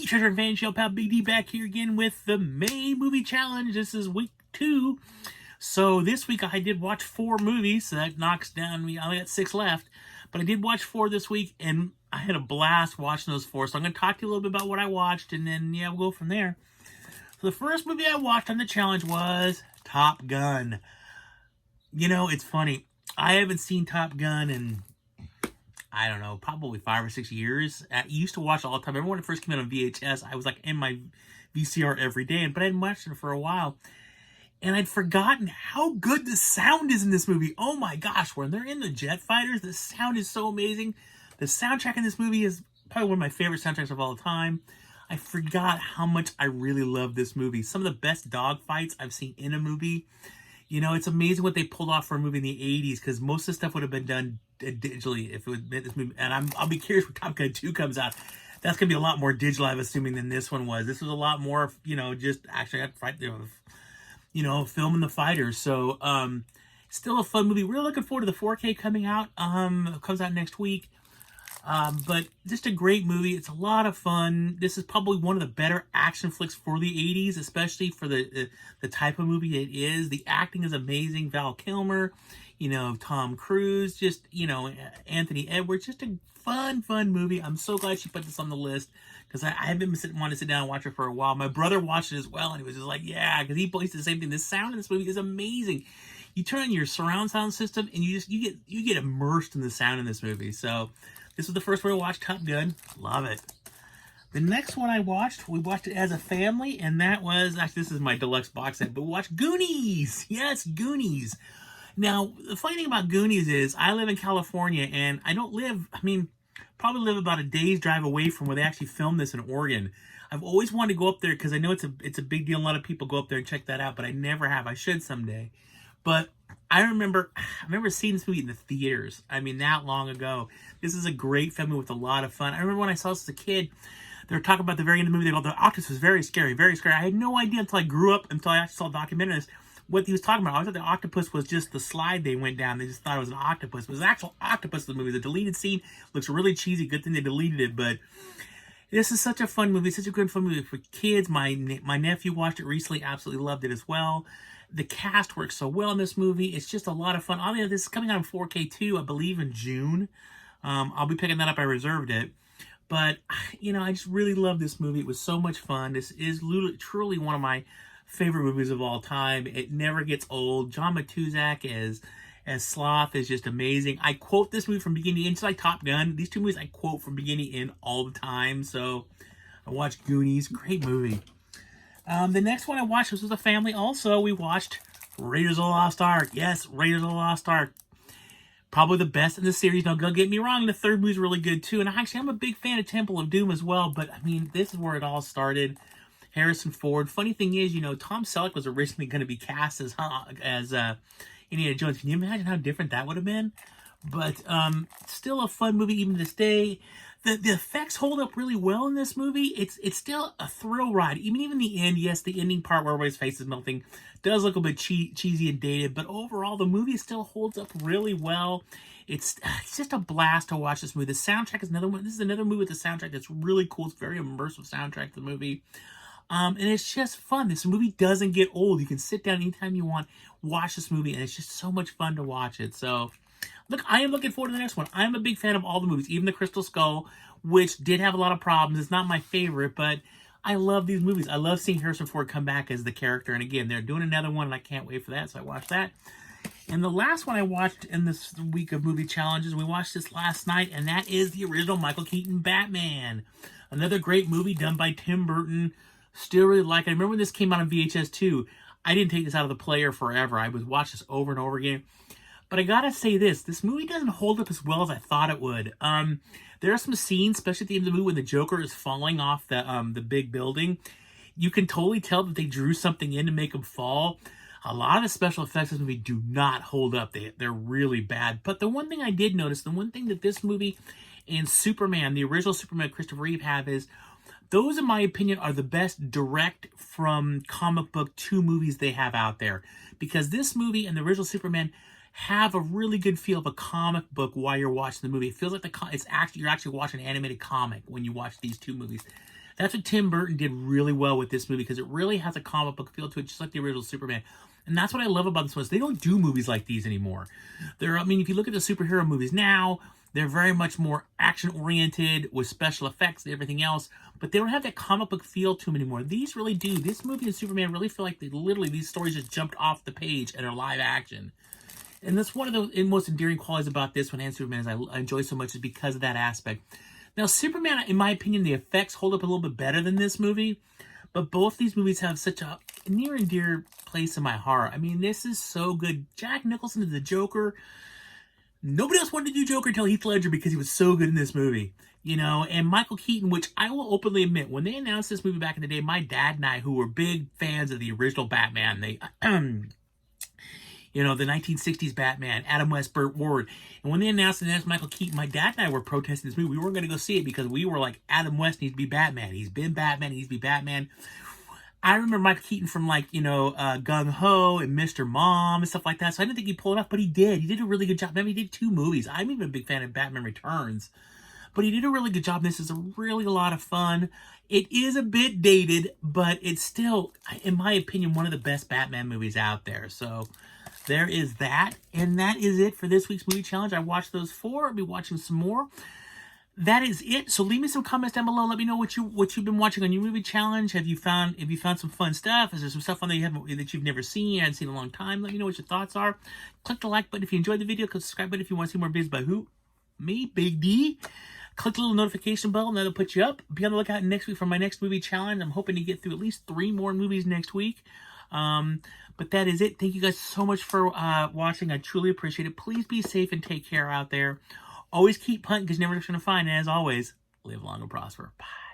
the Treasure and Fan Show, pal Big D back here again with the May Movie Challenge. This is week 2. So this week I did watch 4 movies, so that knocks down me. I only got 6 left, but I did watch 4 this week, and I had a blast watching those 4. So I'm going to talk to you a little bit about what I watched, and then, yeah, we'll go from there. So the first movie I watched on the challenge was Top Gun. You know, it's funny. I haven't seen Top Gun in, I don't know, probably 5 or 6 years. I used to watch it all the time. I remember when it first came out on VHS, I was like in my VCR every day, but I hadn't watched it for a while. And I'd forgotten how good the sound is in this movie. Oh my gosh, when they're in the jet fighters, the sound is so amazing. The soundtrack in this movie is probably one of my favorite soundtracks of all time. I forgot how much I really love this movie. Some of the best dog fights I've seen in a movie. You know, it's amazing what they pulled off for a movie in the 80s, because most of the stuff would have been done digitally if it was this movie. And I'll be curious when Top Gun 2 comes out. That's going to be a lot more digital, I'm assuming, than this one was. This was a lot more, you know, just actually filming the fighters. So, still a fun movie. We're looking forward to the 4K coming out. It comes out next week. But just a great movie. It's a lot of fun. This is probably one of the better action flicks for the 80s, especially for the type of movie it is. The acting is amazing. Val Kilmer, you know, Tom Cruise, just, you know, Anthony Edwards. Just a fun movie. I'm so glad she put this on the list, because I have been wanting to sit down and watch it for a while. My brother watched it as well, and he was just like, yeah, because he believes the same thing. The sound in this movie is amazing. You turn on your surround sound system, and you get immersed in the sound in this movie. So this was the first one to watch, Top Gun. Love it. The next one we watched it as a family, and that was, actually this is my deluxe box set, but we watched Goonies. Yes, Goonies. Now, the funny thing about Goonies is I live in California, and probably live about a day's drive away from where they actually filmed this in Oregon. I've always wanted to go up there because I know it's a big deal. A lot of people go up there and check that out, but I never have. I should someday. But I remember seeing this movie in the theaters. I mean, that long ago. This is a great family with a lot of fun. I remember when I saw this as a kid, they were talking about the very end of the movie. They go, the octopus was very scary, very scary. I had no idea until I grew up, until I actually saw documentaries, what he was talking about. I always thought the octopus was just the slide they went down. They just thought it was an octopus. It was an actual octopus in the movie. The deleted scene looks really cheesy. Good thing they deleted it, but this is such a fun movie, such a good fun movie for kids. My nephew watched it recently, absolutely loved it as well. The cast works so well in this movie. It's just a lot of fun. This is coming out in 4K too, I believe in June. I'll be picking that up. I reserved it. But, you know, I just really love this movie. It was so much fun. This is truly one of my favorite movies of all time. It never gets old. John Matuszak as Sloth is just amazing. I quote this movie from beginning to end, just like Top Gun. These two movies I quote from beginning to end all the time. So I watched Goonies. Great movie. The next one I watched was with a family also. We watched Raiders of the Lost Ark. Yes, Raiders of the Lost Ark. Probably the best in the series. Now, don't get me wrong, the third movie is really good too. And actually, I'm a big fan of Temple of Doom as well. But, I mean, this is where it all started. Harrison Ford. Funny thing is, you know, Tom Selleck was originally going to be cast as Indiana Jones. Can you imagine how different that would have been? But still a fun movie even to this day. The effects hold up really well in this movie. It's still a thrill ride. Even the end, yes, the ending part where everybody's face is melting does look a bit cheesy and dated, but overall the movie still holds up really well. It's just a blast to watch this movie. The soundtrack is another one. This is another movie with a soundtrack that's really cool. It's a very immersive soundtrack to the movie. And it's just fun. This movie doesn't get old. You can sit down anytime you want, watch this movie, and it's just so much fun to watch it. So, look, I am looking forward to the next one. I'm a big fan of all the movies, even The Crystal Skull, which did have a lot of problems. It's not my favorite, but I love these movies. I love seeing Harrison Ford come back as the character. And again, they're doing another one, and I can't wait for that, so I watched that. And the last one I watched in this week of movie challenges, we watched this last night, and that is the original Michael Keaton Batman. Another great movie done by Tim Burton. Still really like it. I remember when this came out on VHS too. I didn't take this out of the player forever. I would watch this over and over again. But I gotta say this movie doesn't hold up as well as I thought it would. There are some scenes, especially at the end of the movie, when the Joker is falling off the big building. You can totally tell that they drew something in to make him fall. A lot of the special effects in this movie do not hold up. They're really bad. But the one thing I did notice, the one thing that this movie and Superman, the original Superman Christopher Reeve, have is those, in my opinion, are the best direct from comic book to movies they have out there. Because this movie and the original Superman have a really good feel of a comic book while you're watching the movie. It feels like you're actually watching an animated comic when you watch these two movies. That's what Tim Burton did really well with this movie, because it really has a comic book feel to it, just like the original Superman. And that's what I love about this one, is they don't do movies like these anymore. I mean, if you look at the superhero movies now, they're very much more action-oriented with special effects and everything else, but they don't have that comic book feel to them anymore. These really do. This movie and Superman really feel like these stories just jumped off the page and are live action. And that's one of the most endearing qualities about this one and Superman, is I enjoy so much, is because of that aspect. Now, Superman, in my opinion, the effects hold up a little bit better than this movie, but both these movies have such a near and dear place in my heart. I mean, this is so good. Jack Nicholson is the Joker. Nobody else wanted to do Joker until Heath Ledger, because he was so good in this movie. You know, and Michael Keaton, which I will openly admit, when they announced this movie back in the day, my dad and I, who were big fans of the original Batman, you know, the 1960s Batman, Adam West, Burt Ward. And when they announced the next Michael Keaton, my dad and I were protesting this movie. We weren't going to go see it because we were like, Adam West needs to be Batman. He's been Batman. He needs to be Batman. I remember Michael Keaton from, like, you know, Gung Ho and Mr. Mom and stuff like that. So I didn't think he pulled it off, but he did. He did a really good job. Maybe he did 2 movies. I'm even a big fan of Batman Returns. But he did a really good job. This is really a lot of fun. It is a bit dated, but it's still, in my opinion, one of the best Batman movies out there. So there is that. And that is it for this week's movie challenge. I watched those 4. I'll be watching some more. That is it. So leave me some comments down below. Let me know what you've been watching on your movie challenge. Have you found some fun stuff? Is there some stuff on there that you've never seen, hadn't seen in a long time? Let me know what your thoughts are. Click the like button if you enjoyed the video. Click the subscribe button if you want to see more videos by who? Me, Big D. Click the little notification bell, and that'll put you up. Be on the lookout next week for my next movie challenge. I'm hoping to get through at least 3 more movies next week. But that is it. Thank you guys so much for watching. I truly appreciate it. Please be safe and take care out there. Always keep hunting, because you never know what you're going to find. And as always, live long and prosper. Bye.